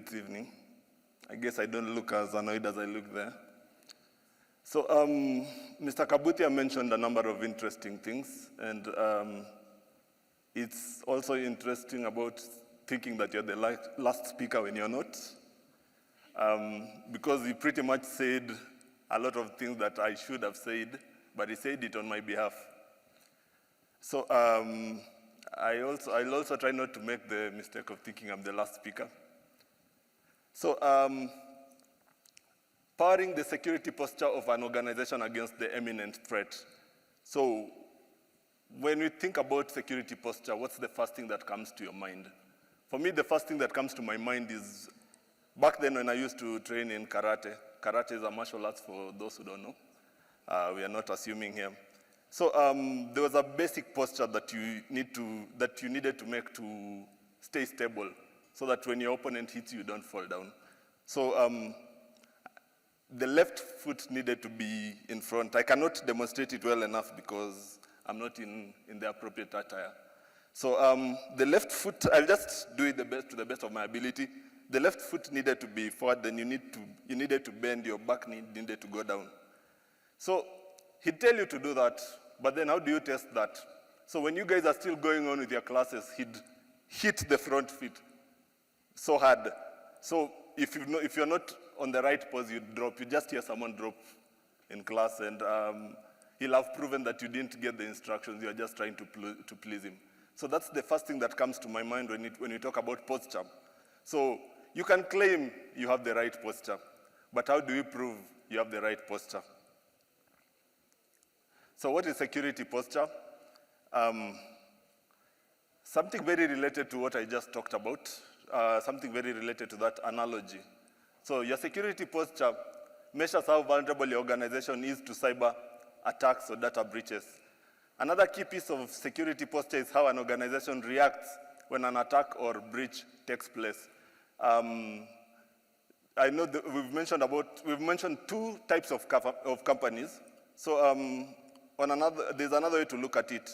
this evening. I guess I don't look as annoyed as I look there. So Mr. Kabutia mentioned a number of interesting things, and it's also interesting about thinking that you're the last speaker when you're not, because he pretty much said a lot of things that I should have said, but he said it on my behalf. So I'll also try not to make the mistake of thinking I'm the last speaker. So powering the security posture of an organization against the imminent threat. So when we think about security posture, what's the first thing that comes to your mind? For me, the first thing that comes to my mind is, back then when I used to train in karate. Karate is a martial arts for those who don't know. We are not assuming here. So there was a basic posture that you needed to make to stay stable, so that when your opponent hits you, you don't fall down. So the left foot needed to be in front. I cannot demonstrate it well enough because I'm not in the appropriate attire. So the left foot, I'll just do it to the best of my ability. The left foot needed to be forward, then you needed to bend, your back knee needed to go down. So he'd tell you to do that, but then how do you test that? So when you guys are still going on with your classes, he'd hit the front feet so hard. So if you're not on the right pose, you drop. You just hear someone drop in class, and he'll have proven that you didn't get the instructions. You're just trying to please him. So that's the first thing that comes to my mind when we talk about posture. So you can claim you have the right posture, but how do you prove you have the right posture? So what is security posture? Something very related to what I just talked about, something very related to that analogy. So your security posture measures how vulnerable your organization is to cyber attacks or data breaches. Another key piece of security posture is how an organization reacts when an attack or breach takes place. I know that we've mentioned two types of companies. So there's another way to look at it.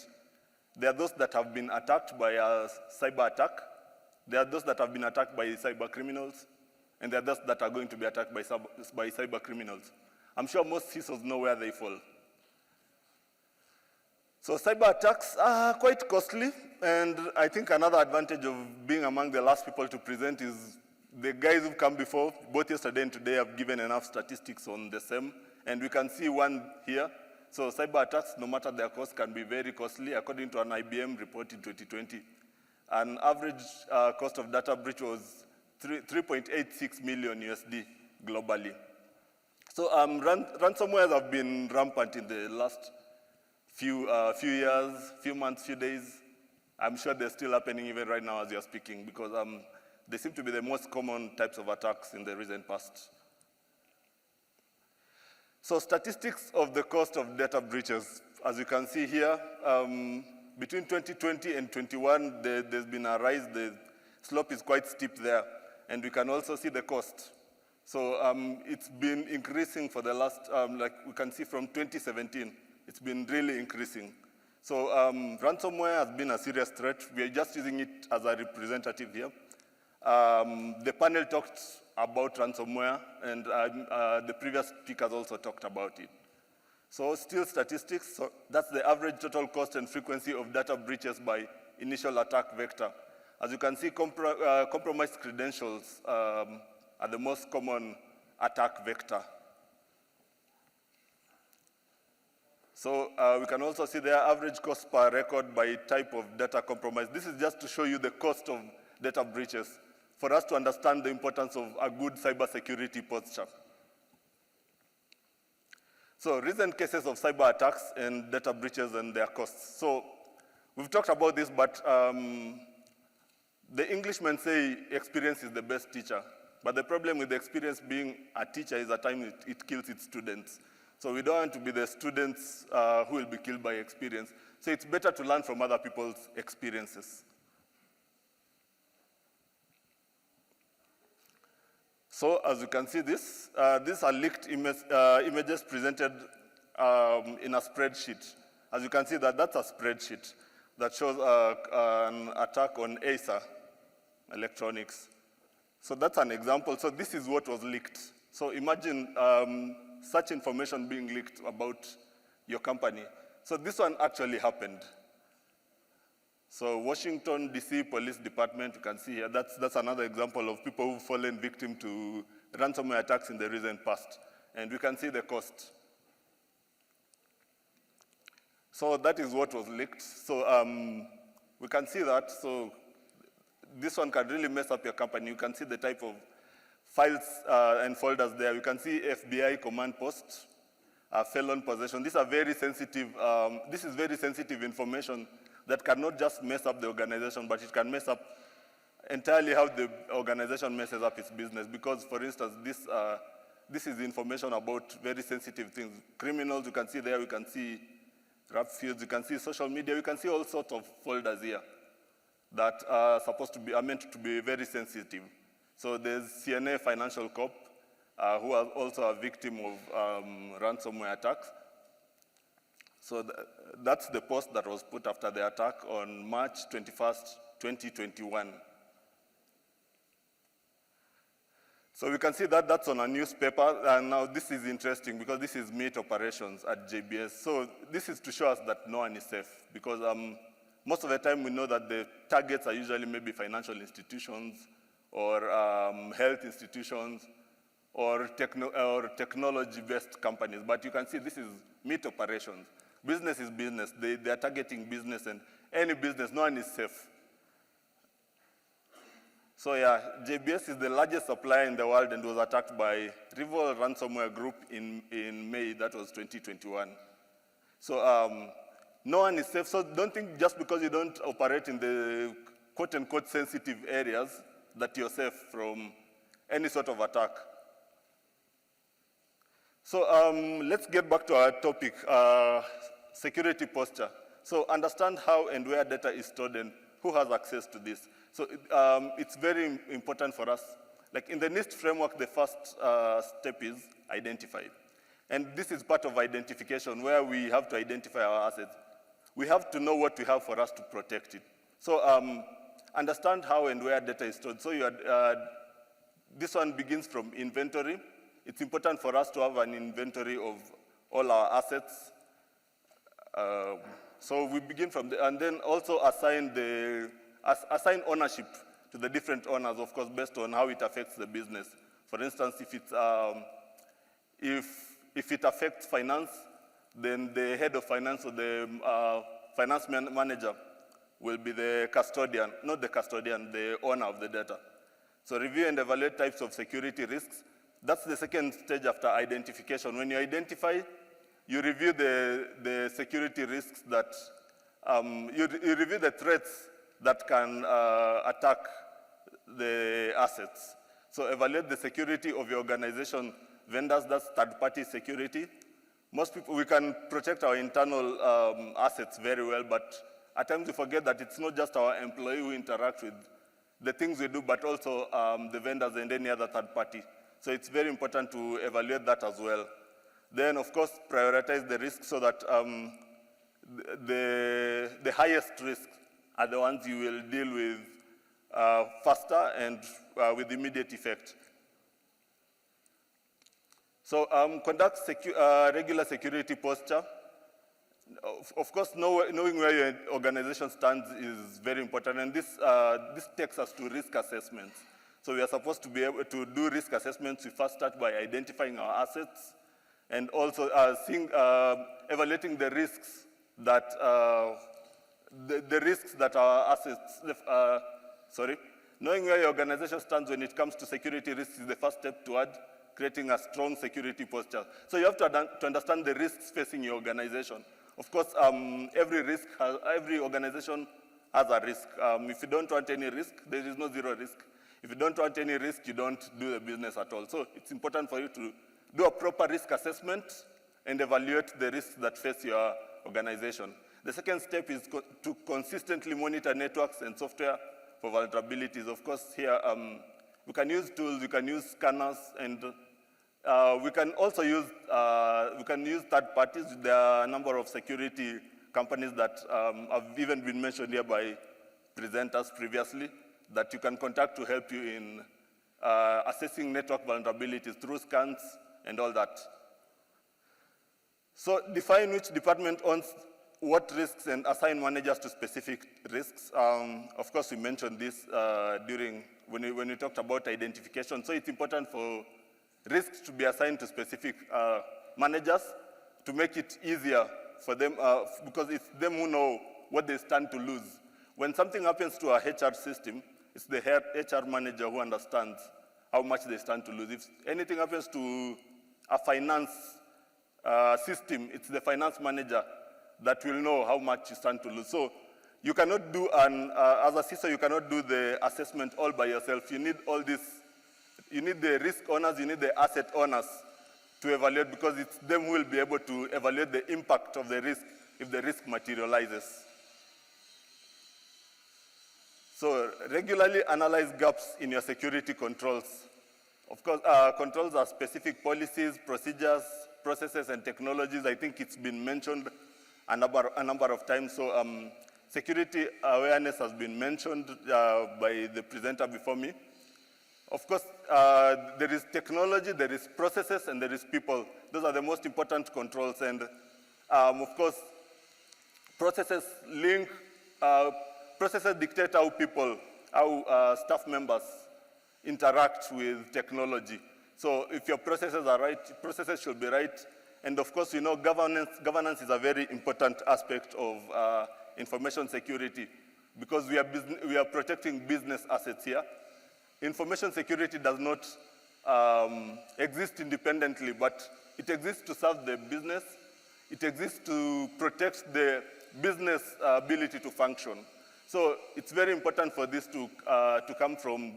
There are those that have been attacked by a cyber attack. There are those that have been attacked by cyber criminals. And there are those that are going to be attacked by cyber criminals. I'm sure most CISOs know where they fall. So cyber attacks are quite costly, and I think another advantage of being among the last people to present is the guys who've come before, both yesterday and today, have given enough statistics on the same, and we can see one here. So cyber attacks, no matter their cost, can be very costly. According to an IBM report in 2020, an average cost of data breach was 3.86 million USD globally. So ransomwares have been rampant in the last few years, few months, few days. I'm sure they're still happening even right now as you're speaking, because they seem to be the most common types of attacks in the recent past. So statistics of the cost of data breaches, as you can see here, between 2020 and 21, there's been a rise. The slope is quite steep there. And we can also see the cost. So it's been increasing for the last, like we can see from 2017, it's been really increasing. So ransomware has been a serious threat. We are just using it as a representative here. The panel talked about ransomware, and the previous speakers also talked about it. So still statistics, so that's the average total cost and frequency of data breaches by initial attack vector. As you can see, compromised credentials are the most common attack vector. So we can also see their average cost per record by type of data compromise. This is just to show you the cost of data breaches for us to understand the importance of a good cybersecurity posture. So recent cases of cyber attacks and data breaches and their costs. So we've talked about this, but the Englishmen say experience is the best teacher, but the problem with the experience being a teacher is at times it kills its students. So we don't want to be the students who will be killed by experience. So it's better to learn from other people's experiences. So as you can see these are leaked images presented in a spreadsheet. As you can see that's a spreadsheet that shows an attack on Acer Electronics. So that's an example. So this is what was leaked. So imagine such information being leaked about your company. So this one actually happened. So Washington, D.C. Police Department, you can see here, that's another example of people who've fallen victim to ransomware attacks in the recent past. And we can see the cost. So that is what was leaked. So we can see that. So this one can really mess up your company. You can see the type of files and folders there. You can see FBI command post, felon possession. These are very sensitive, this is very sensitive information that cannot just mess up the organization, but it can mess up entirely how the organization messes up its business. Because, for instance, this is information about very sensitive things. Criminals, you can see there, you can see rap fields, you can see social media, you can see all sorts of folders here that are meant to be very sensitive. So there's CNA Financial Corp, who are also a victim of ransomware attacks. So that's the post that was put after the attack on March 21st, 2021. So we can see that that's on a newspaper, and now this is interesting because this is meat operations at JBS. So this is to show us that no one is safe, because most of the time we know that the targets are usually maybe financial institutions or health institutions or technology-based companies. But you can see this is meat operations. Business is business. They are targeting business, and any business, no one is safe. So yeah, JBS is the largest supplier in the world and was attacked by rival ransomware group in May, that was 2021. So no one is safe. So don't think just because you don't operate in the quote-unquote sensitive areas that you're safe from any sort of attack. So let's get back to our topic, security posture. So understand how and where data is stored and who has access to this. So it's very important for us. Like in the NIST framework, the first step is identify. And this is part of identification, where we have to identify our assets. We have to know what we have for us to protect it. So understand how and where data is stored. So this one begins from inventory. It's important for us to have an inventory of all our assets. So we begin from and then also assign ownership to the different owners, of course, based on how it affects the business. For instance, if it affects finance, then the head of finance or the finance manager will be the custodian, not the custodian, the owner of the data. So review and evaluate types of security risks. That's the second stage after identification. When you identify, you review the security risks that, you review the threats that can attack the assets. So evaluate the security of your organization, vendors, that's third-party security. Most people, we can protect our internal assets very well, but at times we forget that it's not just our employee who interact with the things we do, but also the vendors and any other third party. So it's very important to evaluate that as well. Then, of course, prioritize the risks so that the highest risks are the ones you will deal with faster and with immediate effect. So conduct regular security posture. Of course, knowing where your organization stands is very important, and this takes us to risk assessments. So we are supposed to be able to do risk assessments. We first start by identifying our assets, and also evaluating the risks that the risks that our assets. Knowing where your organization stands when it comes to security risks is the first step toward creating a strong security posture. So you have to understand the risks facing your organization. Of course, every organization has a risk. If you don't want any risk, there is no zero risk. If you don't want any risk, you don't do the business at all. So it's important for you to do a proper risk assessment and evaluate the risks that face your organization. The second step is to consistently monitor networks and software for vulnerabilities. Of course, here we can use tools, we can use scanners, and we can also use third parties. There are a number of security companies that have even been mentioned here by presenters previously that you can contact to help you in assessing network vulnerabilities through scans and all that. So define which department owns what risks and assign managers to specific risks. Of course, we mentioned this when we talked about identification. So it's important for risks to be assigned to specific managers to make it easier for them, because it's them who know what they stand to lose. When something happens to our HR system, it's the HR manager who understands how much they stand to lose. If anything happens to a finance system, it's the finance manager that will know how much you stand to lose. So you cannot do as a CISO, you cannot do the assessment all by yourself. You need all this, you need the risk owners, you need the asset owners to evaluate, because it's them who will be able to evaluate the impact of the risk if the risk materializes. So regularly analyze gaps in your security controls. Of course, controls are specific policies, procedures, processes, and technologies. I think it's been mentioned a number of times. So security awareness has been mentioned by the presenter before me. Of course, there is technology, there is processes, and there is people. Those are the most important controls. And of course, processes processes dictate how staff members interact with technology. So if your processes are right, processes should be right. And of course, you know, governance is a very important aspect of information security, because we are protecting business assets here. Information security does not exist independently, but it exists to serve the business. It exists to protect the business ability to function. So it's very important for this to come from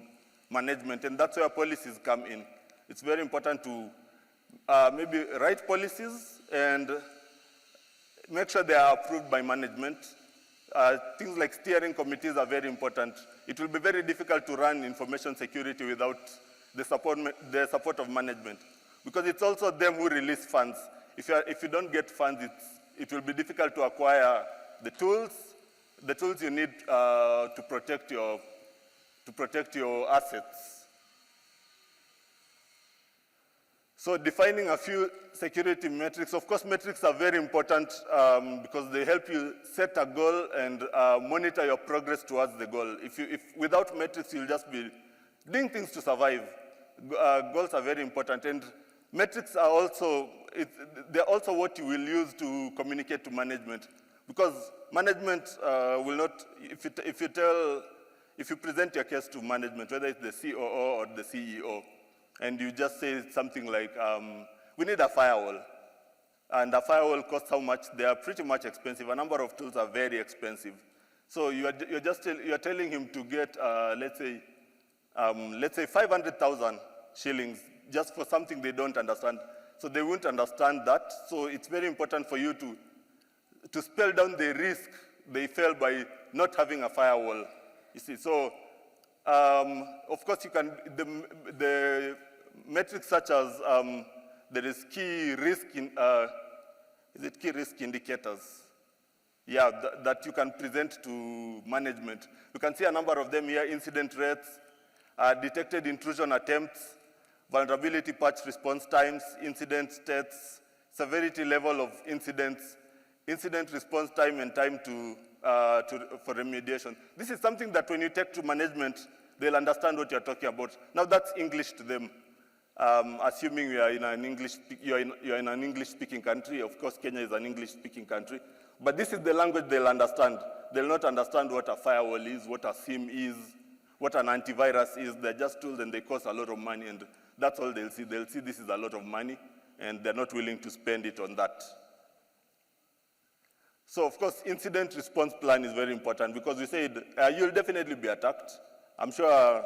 management, and that's where policies come in. It's very important to maybe write policies and make sure they are approved by management. Things like steering committees are very important. It will be very difficult to run information security without the support of management, because it's also them who release funds. If you don't get funds, it will be difficult to acquire the tools you need to protect your assets. So defining a few security metrics. Of course, metrics are very important because they help you set a goal and monitor your progress towards the goal. If without metrics, you'll just be doing things to survive. Goals are very important, and metrics are also, they're also what you will use to communicate to management, because management will not, if you present your case to management, whether it's the COO or the CEO, and you just say something like, we need a firewall, and a firewall costs how much? They are pretty much expensive. A number of tools are very expensive. So you're telling him to get, let's say 500,000 shillings just for something they don't understand. So they won't understand that. So it's very important for you to spell down the risk they feel by not having a firewall. You see, so of course you can, the metrics such as there is key risk indicators? Yeah, that you can present to management. You can see a number of them here: incident rates, detected intrusion attempts, vulnerability patch response times, incident states, severity level of incidents, incident response time, and time for remediation. This is something that when you take to management, they'll understand what you're talking about. Now that's English to them. Assuming you're in an English-speaking country. Of course, Kenya is an English-speaking country. But this is the language they'll understand. They'll not understand what a firewall is, what a SIM is, what an antivirus is. They're just tools and they cost a lot of money, and that's all they'll see. They'll see this is a lot of money, and they're not willing to spend it on that. So, of course, incident response plan is very important, because we said you'll definitely be attacked. I'm sure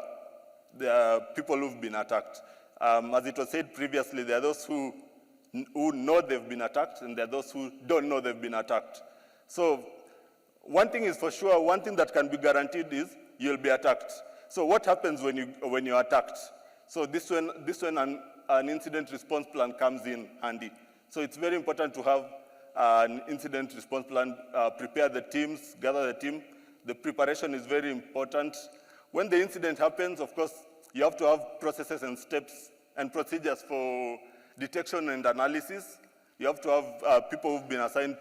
there are people who've been attacked. As it was said previously, there are those who know they've been attacked, and there are those who don't know they've been attacked. So one thing is for sure, one thing that can be guaranteed is you'll be attacked. So what happens when you're attacked? So this when an incident response plan comes in handy. So it's very important to have an incident response plan, prepare the teams, gather the team. The preparation is very important. When the incident happens, of course, you have to have processes and steps and procedures for detection and analysis. You have to have people who've been assigned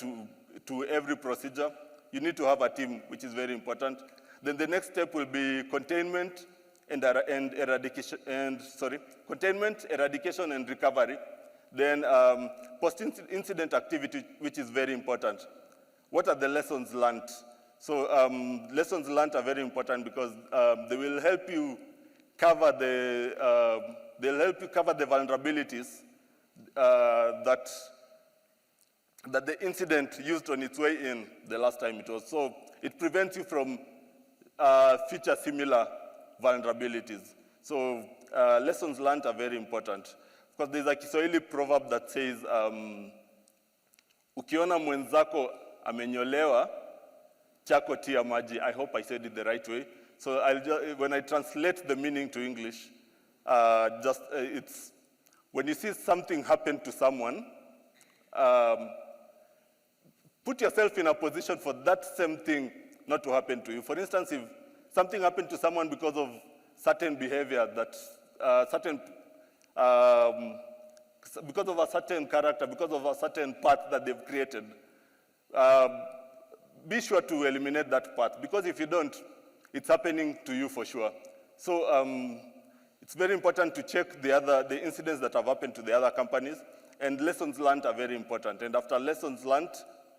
to every procedure. You need to have a team, which is very important. Then the next step will be containment and eradication, containment, eradication, and recovery. Then post-incident activity, which is very important. What are the lessons learned? So lessons learned are very important because they will help you cover the vulnerabilities that the incident used on its way in the last time it was. So it prevents you from future similar vulnerabilities. So lessons learned are very important. Because there's a Kiswahili proverb that says, ukiona mwenzako amenyolewa, chako tia maji. I hope I said it the right way. So when I translate the meaning to English, it's when you see something happen to someone, put yourself in a position for that same thing not to happen to you. For instance, if something happened to someone because of certain behavior, because of a certain character, because of a certain path that they've created, be sure to eliminate that path, because if you don't, it's happening to you for sure. So it's very important to check the incidents that have happened to the other companies, and lessons learned are very important. And after lessons learned,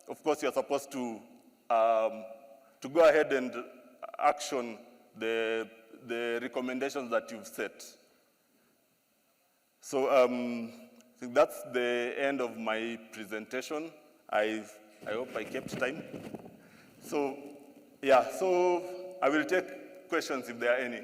of course, you're supposed to go ahead and action the recommendations that you've set. So I think that's the end of my presentation. I hope I kept time. So yeah, so I will take questions if there are any.